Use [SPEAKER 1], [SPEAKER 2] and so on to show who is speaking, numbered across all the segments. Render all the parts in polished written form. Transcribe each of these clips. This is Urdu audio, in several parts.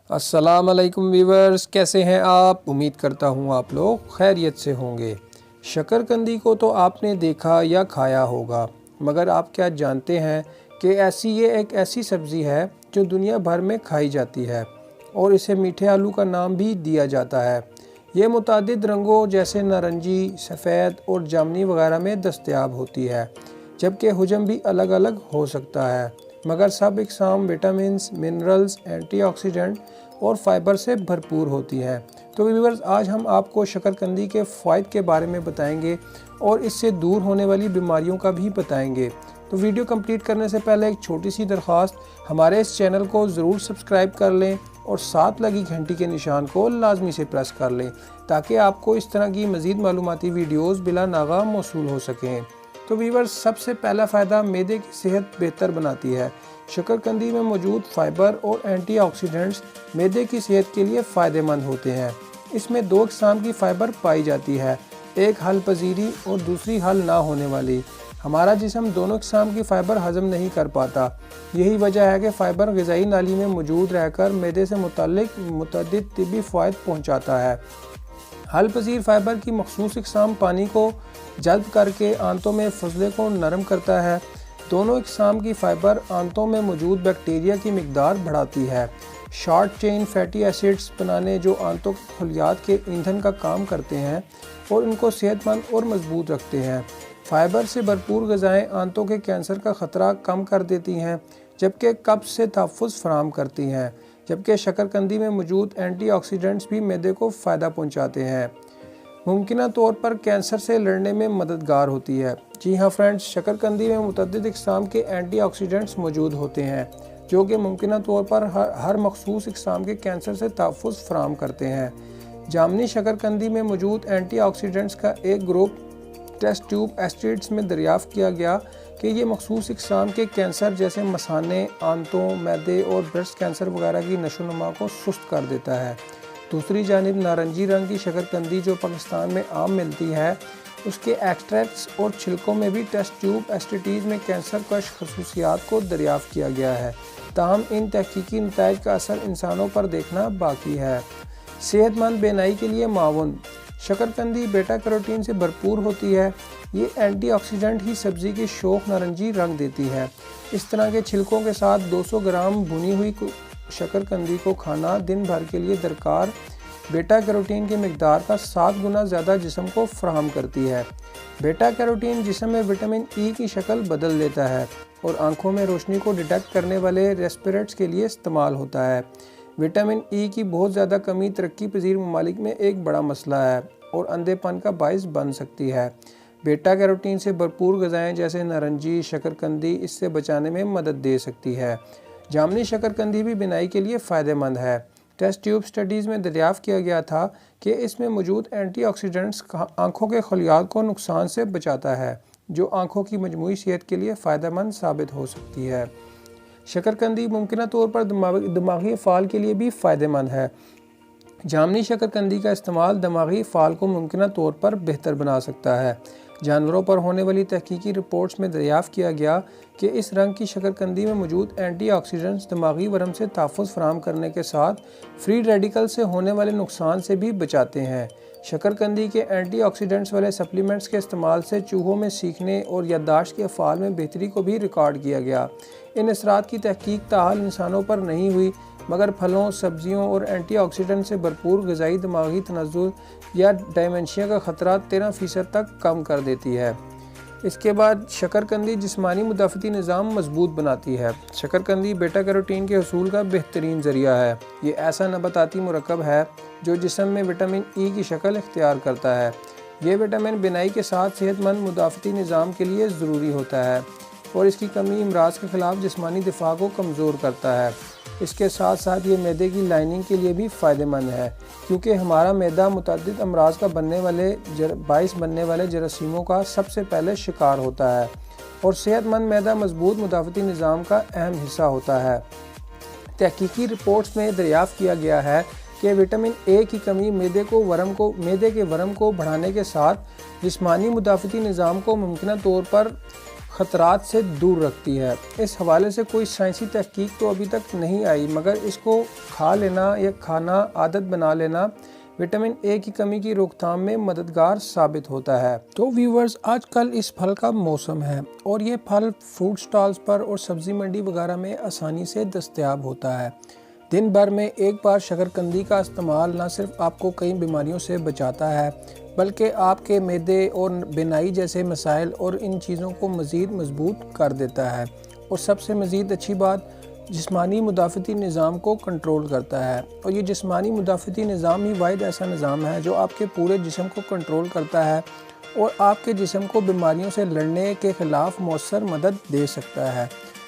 [SPEAKER 1] السلام علیکم ویورز، کیسے ہیں آپ؟ امید کرتا ہوں آپ لوگ خیریت سے ہوں گے۔ شکرکندی کو تو آپ نے دیکھا یا کھایا ہوگا، مگر آپ کیا جانتے ہیں کہ یہ ایک ایسی سبزی ہے جو دنیا بھر میں کھائی جاتی ہے اور اسے میٹھے آلو کا نام بھی دیا جاتا ہے۔ یہ متعدد رنگوں جیسے نارنجی، سفید اور جامنی وغیرہ میں دستیاب ہوتی ہے، جبکہ حجم بھی الگ الگ ہو سکتا ہے، مگر سب اقسام وٹامنز، منرلز، اینٹی آکسیڈنٹ اور فائبر سے بھرپور ہوتی ہے۔ تو ویورز، آج ہم آپ کو شکرکندی کے فوائد کے بارے میں بتائیں گے اور اس سے دور ہونے والی بیماریوں کا بھی بتائیں گے۔ تو ویڈیو کمپلیٹ کرنے سے پہلے ایک چھوٹی سی درخواست، ہمارے اس چینل کو ضرور سبسکرائب کر لیں اور ساتھ لگی گھنٹی کے نشان کو لازمی سے پریس کر لیں تاکہ آپ کو اس طرح کی مزید معلوماتی ویڈیوز بلا ناغہ موصول ہو سکیں۔ تو ویورز، سب سے پہلا فائدہ معدے کی صحت بہتر بناتی ہے۔ شکرکندی میں موجود فائبر اور اینٹی آکسیڈنٹس معدے کی صحت کے لیے فائدہ مند ہوتے ہیں۔ اس میں دو اقسام کی فائبر پائی جاتی ہے، ایک حل پذیری اور دوسری حل نہ ہونے والی۔ ہمارا جسم دونوں اقسام کی فائبر ہضم نہیں کر پاتا، یہی وجہ ہے کہ فائبر غذائی نالی میں موجود رہ کر معدے سے متعلق متعدد طبی فوائد پہنچاتا ہے۔ حل پذیر فائبر کی مخصوص اقسام پانی کو جذب کر کے آنتوں میں فضلے کو نرم کرتا ہے۔ دونوں اقسام کی فائبر آنتوں میں موجود بیکٹیریا کی مقدار بڑھاتی ہے۔ شارٹ چین فیٹی ایسڈز بنانے جو آنتوں کے خلیات کے ایندھن کا کام کرتے ہیں اور ان کو صحت مند اور مضبوط رکھتے ہیں۔ فائبر سے بھرپور غذائیں آنتوں کے کینسر کا خطرہ کم کر دیتی ہیں، جبکہ قبض سے تحفظ فراہم کرتی ہیں، جبکہ شکرکندی میں موجود اینٹی آکسیڈنٹس بھی معدے کو فائدہ پہنچاتے ہیں، ممکنہ طور پر کینسر سے لڑنے میں مددگار ہوتی ہے۔ جی ہاں فرینڈز، شکرکندی میں متعدد اقسام کے اینٹی آکسیڈنٹس موجود ہوتے ہیں جو کہ ممکنہ طور پر ہر مخصوص اقسام کے کینسر سے تحفظ فراہم کرتے ہیں۔ جامنی شکرکندی میں موجود اینٹی آکسیڈنٹس کا ایک گروپ ٹیسٹ ٹیوب ایسٹیڈز میں دریافت کیا گیا کہ یہ مخصوص اقسام کے کینسر جیسے مثانے، آنتوں، معدے اور بریسٹ کینسر وغیرہ کی نشو و نما کو سست کر دیتا ہے۔ دوسری جانب نارنجی رنگ کی شکرکندی جو پاکستان میں عام ملتی ہے، اس کے ایکسٹریکٹس اور چھلکوں میں بھی ٹیسٹ ٹیوب ایسٹیڈز میں کینسر کش خصوصیات کو دریافت کیا گیا ہے، تاہم ان تحقیقی نتائج کا اثر انسانوں پر دیکھنا باقی ہے۔ صحت مند بینائی کے لیے معاون، شکرکندی بیٹا کیروٹین سے بھرپور ہوتی ہے۔ یہ اینٹی آکسیڈنٹ ہی سبزی کی شوخ نارنجی رنگ دیتی ہے۔ اس طرح کے چھلکوں کے ساتھ 200 گرام بھنی ہوئی شکرکندی کو کھانا دن بھر کے لیے درکار بیٹا کیروٹین کی مقدار کا 7 گنا زیادہ جسم کو فراہم کرتی ہے۔ بیٹا کیروٹین جسم میں وٹامن ای کی شکل بدل دیتا ہے اور آنکھوں میں روشنی کو ڈیٹیکٹ کرنے والے ریسپیریٹس کے لیے استعمال ہوتا ہے۔ وٹامن ای کی بہت زیادہ کمی ترقی پذیر ممالک میں ایک بڑا مسئلہ ہے اور اندھے پن کا باعث بن سکتی ہے۔ بیٹا کیروٹین سے بھرپور غذائیں جیسے نارنجی، شکرکندی اس سے بچانے میں مدد دے سکتی ہے۔ جامنی شکرکندی بھی بینائی کے لیے فائدہ مند ہے۔ ٹیسٹ ٹیوب سٹڈیز میں دریافت کیا گیا تھا کہ اس میں موجود اینٹی آکسیڈنٹس آنکھوں کے خلیات کو نقصان سے بچاتا ہے، جو آنکھوں کی مجموعی صحت کے لیے فائدہ مند ثابت ہو سکتی ہے۔ شکرکندی ممکنہ طور پر دماغی افعال کے لیے بھی فائدہ مند ہے۔ جامنی شکرکندی کا استعمال دماغی افعال کو ممکنہ طور پر بہتر بنا سکتا ہے۔ جانوروں پر ہونے والی تحقیقی رپورٹس میں دریافت کیا گیا کہ اس رنگ کی شکرکندی میں موجود اینٹی آکسیڈنٹس دماغی ورم سے تحفظ فراہم کرنے کے ساتھ فری ریڈیکل سے ہونے والے نقصان سے بھی بچاتے ہیں۔ شکرکندی کے اینٹی آکسیڈنٹس والے سپلیمنٹس کے استعمال سے چوہوں میں سیکھنے اور یادداشت کے افعال میں بہتری کو بھی ریکارڈ کیا گیا۔ ان اثرات کی تحقیق تاحال انسانوں پر نہیں ہوئی، مگر پھلوں، سبزیوں اور اینٹی آکسیڈنٹ سے بھرپور غذائی دماغی تنزل یا ڈیمنشیا کا خطرہ 13% تک کم کر دیتی ہے۔ اس کے بعد شکرکندی جسمانی مدافعتی نظام مضبوط بناتی ہے۔ شکرکندی بیٹا کیروٹین کے حصول کا بہترین ذریعہ ہے۔ یہ ایسا نباتاتی مرکب ہے جو جسم میں وٹامن ای کی شکل اختیار کرتا ہے۔ یہ وٹامن بینائی کے ساتھ صحت مند مدافعتی نظام کے لیے ضروری ہوتا ہے اور اس کی کمی امراض کے خلاف جسمانی دفاع کو کمزور کرتا ہے۔ اس کے ساتھ ساتھ یہ معدے کی لائننگ کے لیے بھی فائدہ مند ہے، کیونکہ ہمارا معدہ متعدد امراض کا باعث بننے والے جراثیموں کا سب سے پہلے شکار ہوتا ہے اور صحت مند معدہ مضبوط مدافعتی نظام کا اہم حصہ ہوتا ہے۔ تحقیقی رپورٹس میں دریافت کیا گیا ہے کہ وٹامن اے کی کمی معدے کے ورم کو بڑھانے کے ساتھ جسمانی مدافعتی نظام کو ممکنہ طور پر خطرات سے دور رکھتی ہے۔ اس حوالے سے کوئی سائنسی تحقیق تو ابھی تک نہیں آئی، مگر اس کو کھا لینا یا کھانا عادت بنا لینا وٹامن اے کی کمی کی روک تھام میں مددگار ثابت ہوتا ہے۔ تو ویورز، آج کل اس پھل کا موسم ہے اور یہ پھل فروٹ سٹالز پر اور سبزی منڈی وغیرہ میں آسانی سے دستیاب ہوتا ہے۔ دن بھر میں ایک بار شکرکندی کا استعمال نہ صرف آپ کو کئی بیماریوں سے بچاتا ہے، بلکہ آپ کے معدے اور بینائی جیسے مسائل اور ان چیزوں کو مزید مضبوط کر دیتا ہے، اور سب سے مزید اچھی بات، جسمانی مدافعتی نظام کو کنٹرول کرتا ہے۔ اور یہ جسمانی مدافعتی نظام ہی واحد ایسا نظام ہے جو آپ کے پورے جسم کو کنٹرول کرتا ہے اور آپ کے جسم کو بیماریوں سے لڑنے کے خلاف مؤثر مدد دے سکتا ہے۔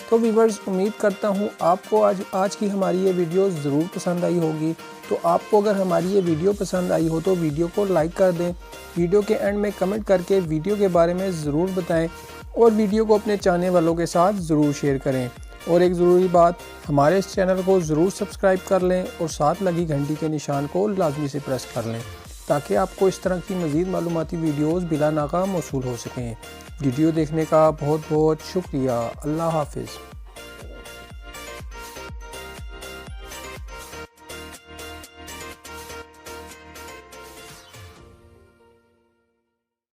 [SPEAKER 1] تو ویورز، امید کرتا ہوں آپ کو آج کی ہماری یہ ویڈیو ضرور پسند آئی ہوگی۔ تو آپ کو اگر ہماری یہ ویڈیو پسند آئی ہو تو ویڈیو کو لائک کر دیں، ویڈیو کے اینڈ میں کمنٹ کر کے ویڈیو کے بارے میں ضرور بتائیں، اور ویڈیو کو اپنے چاہنے والوں کے ساتھ ضرور شیئر کریں۔ اور ایک ضروری بات، ہمارے اس چینل کو ضرور سبسکرائب کر لیں اور ساتھ لگی گھنٹی کے نشان کو لازمی سے پریس کر لیں، تاکہ آپ کو اس طرح کی مزید معلوماتی ویڈیوز بلا ناغہ موصول ہو سکیں۔ ویڈیو دیکھنے کا بہت بہت شکریہ۔ اللہ حافظ۔